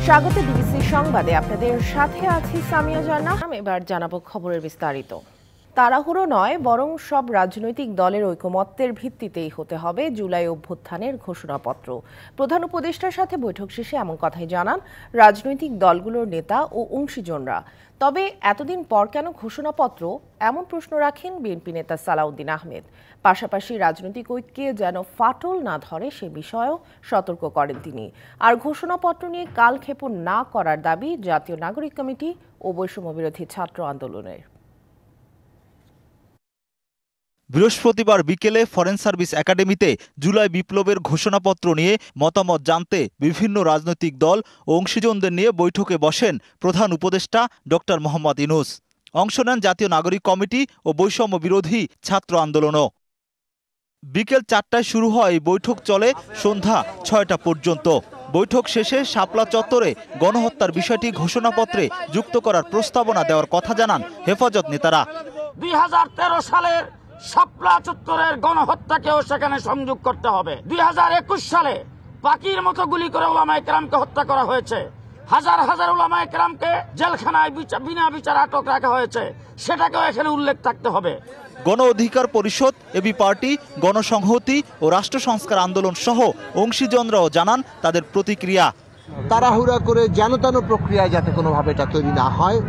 স্বাগত ডিবিসি সংবাদে আপনাদের সাথে আছি সামিয়া জান্নাহ। এবার জানাবো খবরের বিস্তারিত। তাড়াহুড়ো নয়, বরং সব রাজনৈতিক দলের ঐকমত্যের ভিত্তিতেই হতে হবে জুলাই অভ্যুত্থানের ঘোষণাপত্র। প্রধান উপদেষ্টার সাথে বৈঠক শেষে এমন কথাই জানান রাজনৈতিক দলগুলোর নেতা ও অংশীজনরা। তবে এতদিন পর কেন ঘোষণাপত্র, এমন প্রশ্ন রাখেন বিএনপি নেতা সালাউদ্দিন আহমেদ। পাশাপাশি রাজনৈতিক ঐক্যে যেন ফাটল না ধরে সে বিষয়েও সতর্ক করেন তিনি। আর ঘোষণাপত্র নিয়ে কালক্ষেপণ না করার দাবি জাতীয় নাগরিক কমিটি ও বৈষম্য বিরোধী ছাত্র আন্দোলনের। বৃহস্পতিবার বিকেলে ফরেন সার্ভিস একাডেমিতে জুলাই বিপ্লবের ঘোষণাপত্র নিয়ে মতামত জানতে বিভিন্ন রাজনৈতিক দল ও অংশীজনদের নিয়ে বৈঠকে বসেন প্রধান উপদেষ্টা ডক্টর মোহাম্মদ ইউনূস। অংশ নেন জাতীয় নাগরিক কমিটি ও বৈষম্য বিরোধী ছাত্র আন্দোলনও। বিকেল 4টায় শুরু হয় এই বৈঠক, চলে সন্ধ্যা 6টা পর্যন্ত। বৈঠক শেষে শাপলা চত্বরে গণহত্যার বিষয়টি ঘোষণাপত্রে যুক্ত করার প্রস্তাবনা দেওয়ার কথা জানান হেফাজত নেতারা। 2013 সালের শাপলা চত্বরের গণহত্যাকেও সেখানে সংযোগ করতে হবে। 2021 সালে পাখির মতো গুলি করে উলামায়ে কেরামকে হত্যা করা হয়েছে। হাজার হাজার উলামায়ে কেরামকে জেলখানায় বিনা বিচার আটক রাখা হয়েছে, সেটাকেও এখানে উল্লেখ থাকতে হবে। গণ অধিকার পরিষদ, এবি পার্টি, গণসংহতি ও রাষ্ট্র সংস্কার আন্দোলন সহ অংশীজনরাও জানান তাদের প্রতিক্রিয়া। তাড়াহুড়া করে যেন প্রক্রিয়ায় যাতে কোনোভাবে এটা তৈরি না হয়,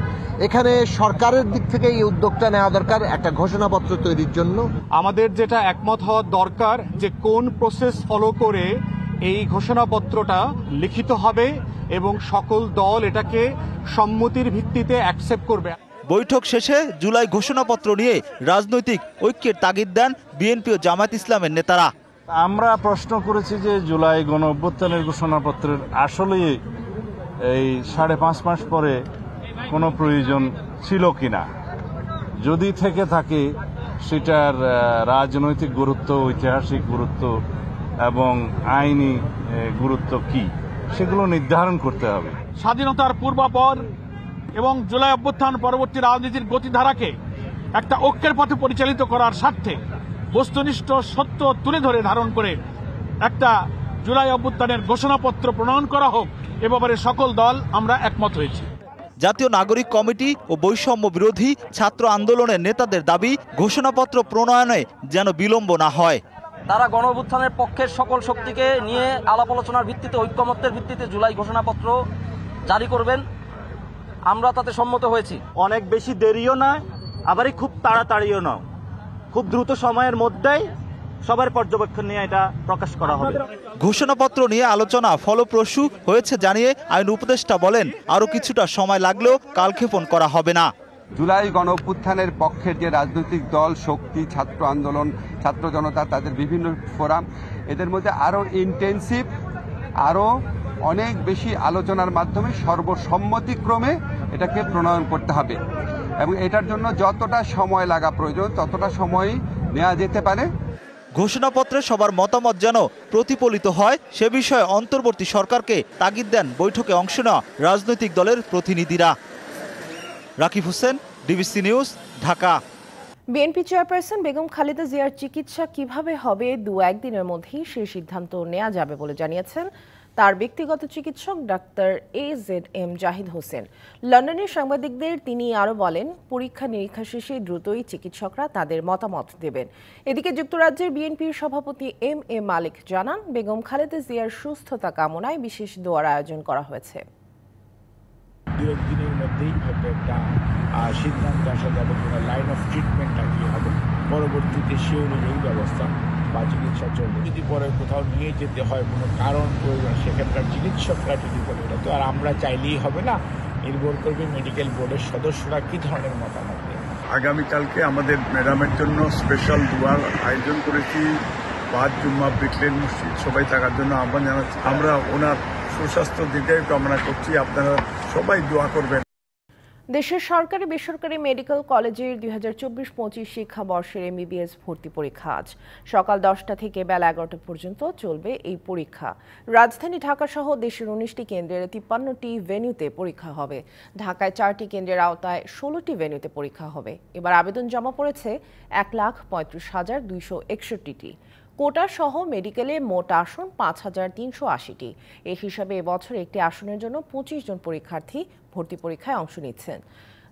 এখানে সরকারের দিক থেকে এই উদ্যোগটা নেওয়া দরকার একটা ঘোষণাপত্র তৈরির জন্য। আমাদের যেটা একমত হওয়া দরকার যে কোন প্রসেস ফলো করে এই ঘোষণাপত্রটা লিখিত হবে এবং সকল দল এটাকে সম্মতির ভিত্তিতে অ্যাকসেপ্ট করবে। বৈঠক শেষে জুলাই ঘোষণাপত্র নিয়ে রাজনৈতিক ঐক্যের তাগিদ দেন বিএনপি ও জামায়াত ইসলামের নেতারা। আমরা প্রশ্ন করেছি যে জুলাই গণ অভ্যুত্থানের ঘোষণাপত্রের আসলে এই 5.5 মাস পরে কোনো প্রয়োজন ছিল কিনা, যদি থেকে থাকে সেটার রাজনৈতিক গুরুত্ব, ঐতিহাসিক গুরুত্ব এবং আইনি গুরুত্ব কি, সেগুলো নির্ধারণ করতে হবে। স্বাধীনতার পূর্বাপর এবং জুলাই অভ্যুত্থান পরবর্তী রাজনীতির গতিধারাকে একটা ঐক্যের পথে পরিচালিত করার স্বার্থে বস্তুনিষ্ঠ সত্য তুলে ধরে ধারণ করে একটা জুলাই অভ্যুত্থানের ঘোষণাপত্র প্রণয়ন করা হোক, এ ব্যাপারে সকল দল আমরা একমত হয়েছি। জাতীয় নাগরিক কমিটি ও বৈষম্য বিরোধী ছাত্র আন্দোলনের নেতাদের দাবি ঘোষণাপত্র প্রণয়নে যেন বিলম্ব না হয়। তারা গণ অভ্যুত্থানের পক্ষের সকল শক্তিকে নিয়ে আলাপ আলোচনার ভিত্তিতে, ঐক্যমত্যের ভিত্তিতে জুলাই ঘোষণাপত্র জারি করবেন। আমরা তাতে সম্মত হয়েছি। অনেক বেশি দেরিও নয়, আবারই খুব তাড়াতাড়িও নয়, খুব দ্রুত সময়ের মধ্যেই সবার পর্যবেক্ষণ নিয়ে এটা প্রকাশ করা হবে। ঘোষণাপত্র নিয়ে আলোচনা ফলপ্রসূ হয়েছে জানিয়ে আইন উপদেষ্টা বলেন, আরও কিছুটা সময় লাগলেও কালক্ষেপণ করা হবে না। জুলাই গণ অভ্যুত্থানের পক্ষের যে রাজনৈতিক দল, শক্তি, ছাত্র আন্দোলন, ছাত্র জনতা, তাদের বিভিন্ন ফোরাম, এদের মধ্যে আরও ইন্টেন্সিভ, আরও অনেক বেশি আলোচনার মাধ্যমে সর্বসম্মতিক্রমে এটাকে প্রণয়ন করতে হবে এবং এটার জন্য যতটা সময় লাগা প্রয়োজন ততটা সময় নেওয়া যেতে পারে। ঘোষণাপত্রে সবার মতামত যেন প্রতিফলিত হয় সে বিষয়ে অন্তর্বর্তী সরকারকে তাগিদ দেন বৈঠকে অংশ নেওয়া রাজনৈতিক দলের প্রতিনিধিরা। Rakib Hossain, DBC news, Dhaka. BNP chairperson Begum Khaleda জিয়ার চিকিৎসা কিভাবে হবে 2-1 দিনের মধ্যেই সেই সিদ্ধান্ত নেওয়া যাবে বলে জানিয়েছেন তার ব্যক্তিগত চিকিৎসক ডাক্তার AZM জাহিদ হোসেন। লন্ডনের সাংবাদিকদের তিনি আরও বলেন, পরীক্ষা নিরীক্ষা শেষে দ্রুতই চিকিৎসকরা তাদের মতামত দেবেন। এদিকে যুক্তরাজ্যের বিএনপির সভাপতি MA মালিক জানান, বেগম খালেদা জিয়ার সুস্থতা কামনায় বিশেষ দোয়ার আয়োজন করা হয়েছে। 2-1 দিনের মধ্যেই একটা সিদ্ধান্ত আসা যাবে, লাইন অফ ট্রিটমেন্টটা কী হবে, পরবর্তীতে সে অনুযায়ী ব্যবস্থা বা চিকিৎসা চলবে। যদি পরে কোথাও নিয়ে যেতে হয়, কোনো কারণ প্রয়োজন, সেখানকার চিকিৎসকরা যদি বলে, এটা তো আর আমরা চাইলেই হবে না, নির্ভর করবে মেডিকেল বোর্ডের সদস্যরা কী ধরনের মতামত দেন। আগামীকালকে আমাদের ম্যাডামের জন্য স্পেশাল দোয়ার আয়োজন করেছি। 5 জুম্মা ব্রিকলেন মসজিদ, সবাই থাকার জন্য আহ্বান জানাচ্ছি। আমরা ওনার সুস্বাস্থ্য দিকে কামনা করছি, আপনারা সবাই দোয়া করবেন। দেশের সরকারি বেসরকারি মেডিকেল কলেজের 2024-25 শিক্ষাবর্ষের MBBS ভর্তি পরীক্ষা আজ সকাল 10টা থেকে বেলা 11টা পর্যন্ত চলবে এই পরীক্ষা। রাজধানী ঢাকা সহ দেশের 19টি কেন্দ্রের 53টি ভেন্যুতে পরীক্ষা হবে। ঢাকায় 4টি কেন্দ্রের আওতায় 16টি ভেন্যুতে পরীক্ষা হবে। এবার আবেদন জমা পড়েছে 1,35,261টি। কোটা সহ মেডিকেলে মোট আসন ৫,৩৮০টি। এই হিসাবে এবছর একটি আসনের জন্য ২৫ জন পরীক্ষার্থী ভর্তি পরীক্ষায় অংশ নিচ্ছেন।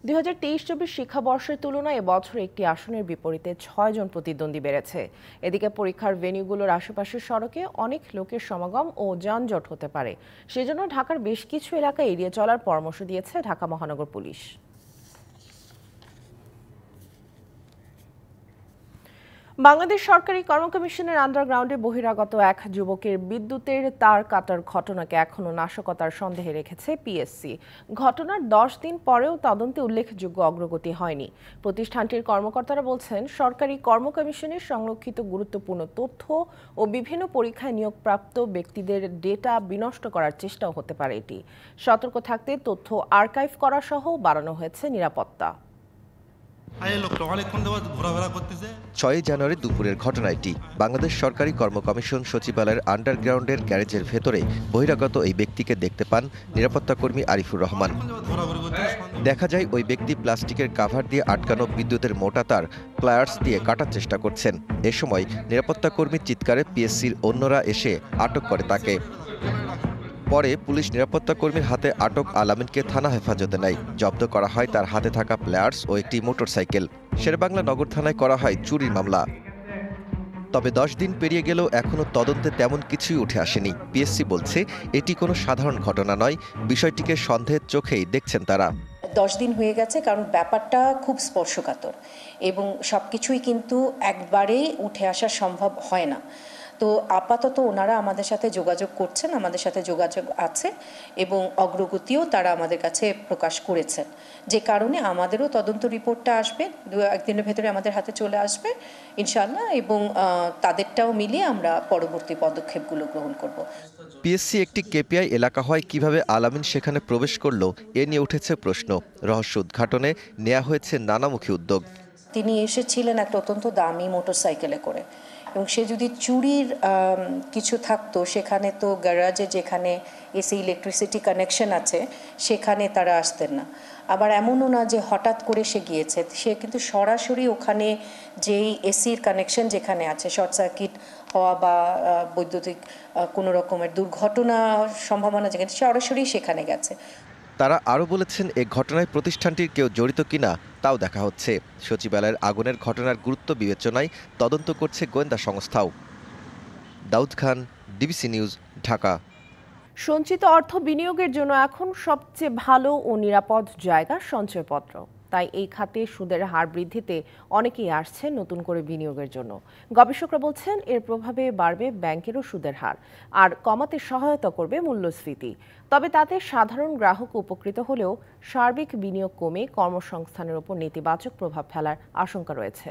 ২০২৩-২৪ শিক্ষাবর্ষের তুলনায় এবছর একটি আসনের বিপরীতে ৬ জন প্রতিদ্বন্দ্বী বেড়েছে। এদিকে পরীক্ষার ভেন্যুগুলোর আশেপাশের সড়কে অনেক লোকের সমাগম ও যানজট হতে পারে। সেজন্য ঢাকার বেশ কিছু এলাকা এড়িয়ে চলার পরামর্শ দিয়েছে ঢাকা মহানগর পুলিশ। বাংলাদেশ সরকারি কর্ম কমিশনের আন্ডারগ্রাউন্ডে বহিরাগত এক যুবকের বিদ্যুতের তার কাটার ঘটনাকে এখনো নাশকতার সন্দেহে রেখেছে পিএসসি। ঘটনার 10 দিন পরেও তদন্তে উল্লেখযোগ্য অগ্রগতি হয়নি। প্রতিষ্ঠানটির কর্মকর্তারা বলছেন, সরকারি কর্ম কমিশনের সংরক্ষিত গুরুত্বপূর্ণ তথ্য ও বিভিন্ন পরীক্ষায় নিয়োগপ্রাপ্ত ব্যক্তিদের ডেটা বিনষ্ট করার চেষ্টাও হতে পারে এটি। সতর্ক থাকতে তথ্য আর্কাইভ করা সহ বাড়ানো হয়েছে নিরাপত্তা। ৬ জানুয়ারি দুপুরের ঘটনা এটি। বাংলাদেশ সরকারি কর্ম কমিশন সচিবালয়ের আন্ডারগ্রাউন্ডের গ্যারেজের ভেতরে বহিরাগত এই ব্যক্তিকে দেখতে পান নিরাপত্তা কর্মী আরিফুর রহমান। দেখা যায় ওই ব্যক্তি প্লাস্টিকের কাভার দিয়ে আটকানো বিদ্যুতের মোটা তার প্লায়ার্স দিয়ে কাটার চেষ্টা করছেন। এ সময় নিরাপত্তা কর্মীর চিৎকারে পিএসসির অন্যরা এসে আটক করে তাকে। পরে পুলিশ নিরাপত্তা কর্মীর হাতে আটক আলামিনকে থানা হেফাজতে নেয়। জব্দ করা হয় তার হাতে থাকা প্লেয়ার্স ও একটি মোটরসাইকেল। শেরেবাংলা নগর থানায় করা হয় চুরির মামলা। তবে 10 দিন পেরিয়ে গেলেও এখনো তদন্তে তেমন কিছুই উঠে আসেনি। পিএসসি বলছে এটি কোনো সাধারণ ঘটনা নয়, বিষয়টিকে সন্দেহের চোখেই দেখছেন তারা। 10 দিন হয়ে গেছে, কারণ ব্যাপারটা খুব স্পর্শকাতর এবং সবকিছুই কিন্তু একবারেই উঠে আসা সম্ভব হয় না। তো আপাতত ওনারা আমাদের সাথে যোগাযোগ করছেন, আমাদের সাথে যোগাযোগ আছে এবং অগ্রগতিও তারা আমাদের কাছে প্রকাশ করেছেন, যে কারণে আমাদেরও তদন্ত রিপোর্টটা আসবে 2-1 দিনের ভেতরে আমাদের হাতে চলে আসবে ইনশাআল্লাহ, এবং তাদেরটাও মিলিয়ে আমরা পরবর্তী পদক্ষেপগুলো গ্রহণ করব। পিএসসি একটি কেপিআই এলাকা হয়, কিভাবে আলামিন সেখানে প্রবেশ করলো এ নিয়ে উঠেছে প্রশ্ন। রহস্য উদ্ঘাটনে নেওয়া হয়েছে নানামুখী উদ্যোগ। তিনি এসেছিলেন একটা অত্যন্ত দামি মোটরসাইকেলে করে, এবং সে যদি চুরির কিছু থাকতো সেখানে তো গ্যারাজে যেখানে এসি ইলেকট্রিসিটি কানেকশন আছে সেখানে তারা আসতেন না। আবার এমনও না যে হঠাৎ করে সে গিয়েছে, সে কিন্তু সরাসরি ওখানে যেই এসির কানেকশন যেখানে আছে, শর্ট সার্কিট হওয়া বা বৈদ্যুতিক কোনো রকমের দুর্ঘটনা সম্ভাবনা যেখানে, সরাসরি সেখানে গেছে। তারা আরও বলেছেন, এ ঘটনায় প্রতিষ্ঠানটির কেউ জড়িত কিনা তাও দেখা হচ্ছে। সচিবালয়ের আগুনের ঘটনার গুরুত্ব বিবেচনায় তদন্ত করছে গোয়েন্দা সংস্থাও। Daud Khan, DBC news, Dhaka. সঞ্চিত অর্থ বিনিয়োগের জন্য এখন সবচেয়ে ভালো ও নিরাপদ জায়গা সঞ্চয়পত্র। তাই এই খাতে সুদের হার বৃদ্ধিতে অনেকেই আসছে নতুন করে বিনিয়োগের জন্য। গবেষকরা বলছেন, এর প্রভাবে বাড়বে ব্যাংকেরও সুদের হার, আর কমাতে সহায়তা করবে মূল্যস্ফীতি। তবে তাতে সাধারণ গ্রাহক উপকৃত হলেও সার্বিক বিনিয়োগ কমে কর্মসংস্থানের উপর নেতিবাচক প্রভাব ফেলার আশঙ্কা রয়েছে।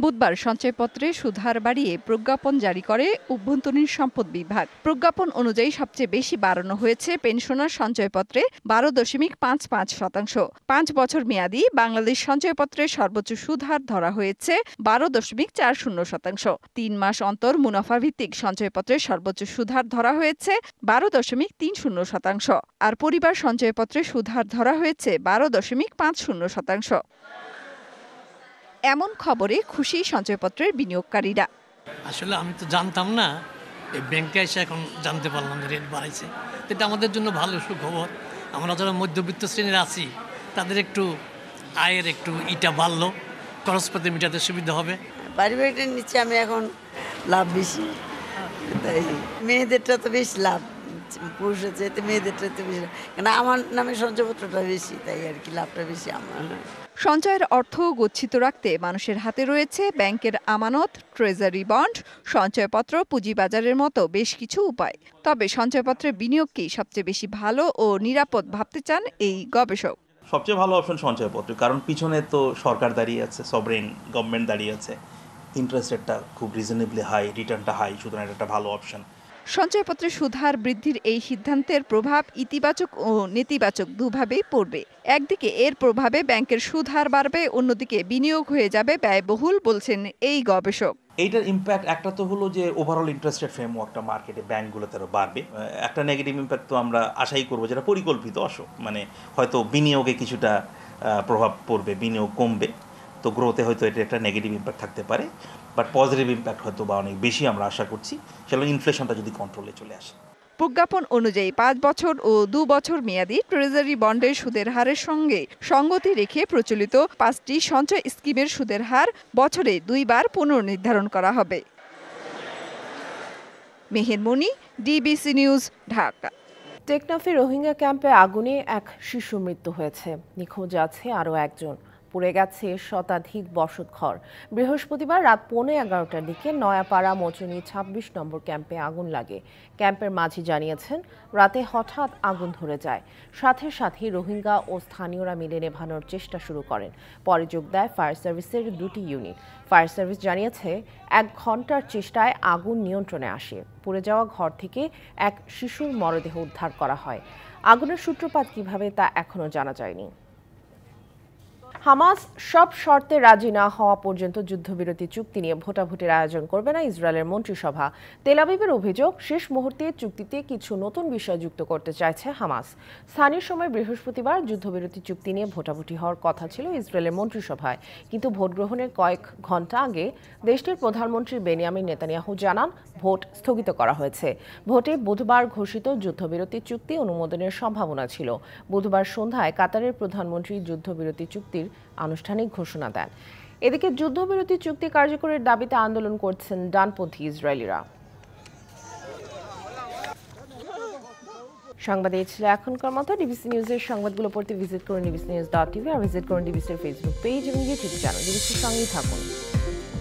বুধবার সঞ্চয়পত্রে সুদহার বাড়িয়ে প্রজ্ঞাপন জারি করে অভ্যন্তরীণ সম্পদ বিভাগ। প্রজ্ঞাপন অনুযায়ী সবচেয়ে বেশি বাড়ানো হয়েছে পেনশনার সঞ্চয়পত্রে 12.55%। 5 বছর মেয়াদী বাংলাদেশ সঞ্চয়পত্রের সর্বোচ্চ সুদহার ধরা হয়েছে 12.40%। 3 মাস অন্তর মুনাফা ভিত্তিক সঞ্চয়পত্রের সর্বোচ্চ সুদহার ধরা হয়েছে 12.30%। আর পরিবার সঞ্চয়পত্রের সুদহার ধরা হয়েছে 12.50%। এমন খবরে খুশি সঞ্চয়পত্রের বিনিয়োগকারীরা। আসলে আমি তো জানতাম না, এই ব্যাংকে এসে এখন জানতে পারলাম যে রেট বাড়াইছে। এটা আমাদের জন্য ভালো সুখবর। আমরা যারা মধ্যবিত্ত শ্রেণীর আছি তাদের একটু আয়ের একটু ইটা বাড়লো, খরচপাতি মেটাতে সুবিধা হবে। পারিবারিকের নিচে আমি এখন লাভ বেশি, তাই মেয়েদেরটা তো বেশি লাভ, পুরুষের চাইতে মেয়েদেরটা তো বেশি, কারণ আমার নামে সঞ্চয়পত্রটা বেশি, তাই আর কি লাভটা বেশি আমার। সঞ্চয়ের অর্থ গচ্ছিত রাখতে মানুষের হাতে রয়েছে ব্যাংকের আমানত, ট্রেজারি বন্ড, সঞ্চয়পত্র, পুঁজিবাজারের মতো বেশ কিছু উপায়। তবে সঞ্চয়পত্রের বিনিয়োগকেই সবচেয়ে বেশি ভালো ও নিরাপদ ভাবতে চান এই গবেষক। সবচেয়ে ভালো অপশন সঞ্চয়পত্র, কারণ পিছনে তো সরকার দাঁড়িয়ে আছে, সভরেন গভর্নমেন্ট দাঁড়িয়ে আছে, ইন্টারেস্ট রেটটা খুব রিজনেবলি হাই, রিটার্নটা হাই, সুতরাং এটা একটা ভালো অপশন। সঞ্চয়পত্রের সুদহার বৃদ্ধির এই সিদ্ধান্তের প্রভাব ইতিবাচক ও নেতিবাচক দুভাবেই পড়বে। একদিকে এর প্রভাবে ব্যাংকের সুদহার বাড়বে, অন্যদিকে বিনিয়োগ হয়ে যাবে ব্যয়বহুল, বলছেন এই গবেষক। এইটার ইম্প্যাক্ট একটা তো হলো যে ওভারঅল ইন্টারেস্ট রেট ফ্রেমওয়ার্কটা মার্কেটে ব্যাংকগুলোতে আরও বাড়বে। একটা নেগেটিভ ইম্প্যাক্ট তো আমরা আশাই করবো, যেটা পরিকল্পিত মানে হয়তো বিনিয়োগে কিছুটা প্রভাব পড়বে, বিনিয়োগ কমবে, তো গ্রোথে হয়তো এটা একটা নেগেটিভ ইম্প্যাক্ট থাকতে পারে। বাট পজিটিভ ইম্প্যাক্ট হয়তো বা অনেক বেশি আমরা আশা করছি, সেটা ইনফ্লেশনটা যদি কন্ট্রোলে চলে আসে। প্রজ্ঞাপন অনুযায়ী 5 বছর ও 2 বছর মেয়াদী ট্রেজারি বন্ডের সুদের হারের সঙ্গে সঙ্গতি রেখে প্রচলিত 5টি সঞ্চয় স্কিমের সুদের হার বছরে 2 বার পুনর্নির্ধারণ করা হবে। মেহের মনি, ডিবিসি নিউজ, ঢাকা। টেকনাফে রোহিঙ্গা ক্যাম্পে আগুনে এক শিশুর মৃত্যু হয়েছে, নিখোঁজ আছে আরও একজন। পুড়ে গেছে শতাধিক বসতঘর। বৃহস্পতিবার রাত 11:15টার দিকে নয়াপাড়া মৌচুনি 26 নম্বর ক্যাম্পে আগুন লাগে। ক্যাম্পের মাঝি জানিয়েছেন, রাতে হঠাৎ আগুন ধরে যায়। সাথে সাথেই রোহিঙ্গা ও স্থানীয়রা মিলে নেভানোর চেষ্টা শুরু করেন। পরে যোগ দেয় ফায়ার সার্ভিসের 2টি ইউনিট। ফায়ার সার্ভিস জানিয়েছে, 1 ঘন্টার চেষ্টায় আগুন নিয়ন্ত্রণে আসে। পুড়ে যাওয়া ঘর থেকে এক শিশুর মরদেহ উদ্ধার করা হয়। আগুনের সূত্রপাত কিভাবে তা এখনো জানা যায়নি। হামাস সব শর্তে রাজি না হওয়া পর্যন্ত যুদ্ধবিরতি চুক্তি নিয়ে ভোটাভুটির আয়োজন করবে না ইসরায়েলের মন্ত্রিসভা। তেল আবিবের অভিযোগ, শেষ মুহূর্তে চুক্তিতে কিছু নতুন বিষয় যুক্ত করতে চাইছে হামাস। স্থানীয় সময় বৃহস্পতিবার যুদ্ধবিরতি চুক্তি নিয়ে ভোটাভুটি হওয়ার কথা ছিল ইসরায়েলের মন্ত্রিসভায়, কিন্তু ভোট গ্রহণের কয়েক ঘণ্টা আগে দেশটির প্রধানমন্ত্রী বেনিয়ামিন নেতানিয়াহু জানান ভোট স্থগিত করা হয়েছে। ভোটে বুধবার ঘোষিত যুদ্ধবিরতি চুক্তি অনুমোদনের সম্ভাবনা ছিল। বুধবার সন্ধ্যায় কাতারের প্রধানমন্ত্রী যুদ্ধবিরতি চুক্তির আনুষ্ঠানিক ঘোষণা দেন। এদিকে যুদ্ধবিরতি চুক্তি কার্যকরের দাবিতে আন্দোলন করছেন ডানপন্থী ইসরায়েলিরা। সংবাদ এই ছিল এখনকার মতো। ডিবিসি নিউজের সংবাদগুলো পড়তে ভিজিট করুন dbcnews.tv আর ভিজিট করুন ডিবিসির ফেসবুক পেজ এবং ইউটিউব চ্যানেল। ডিবিসির সঙ্গেই থাকুন।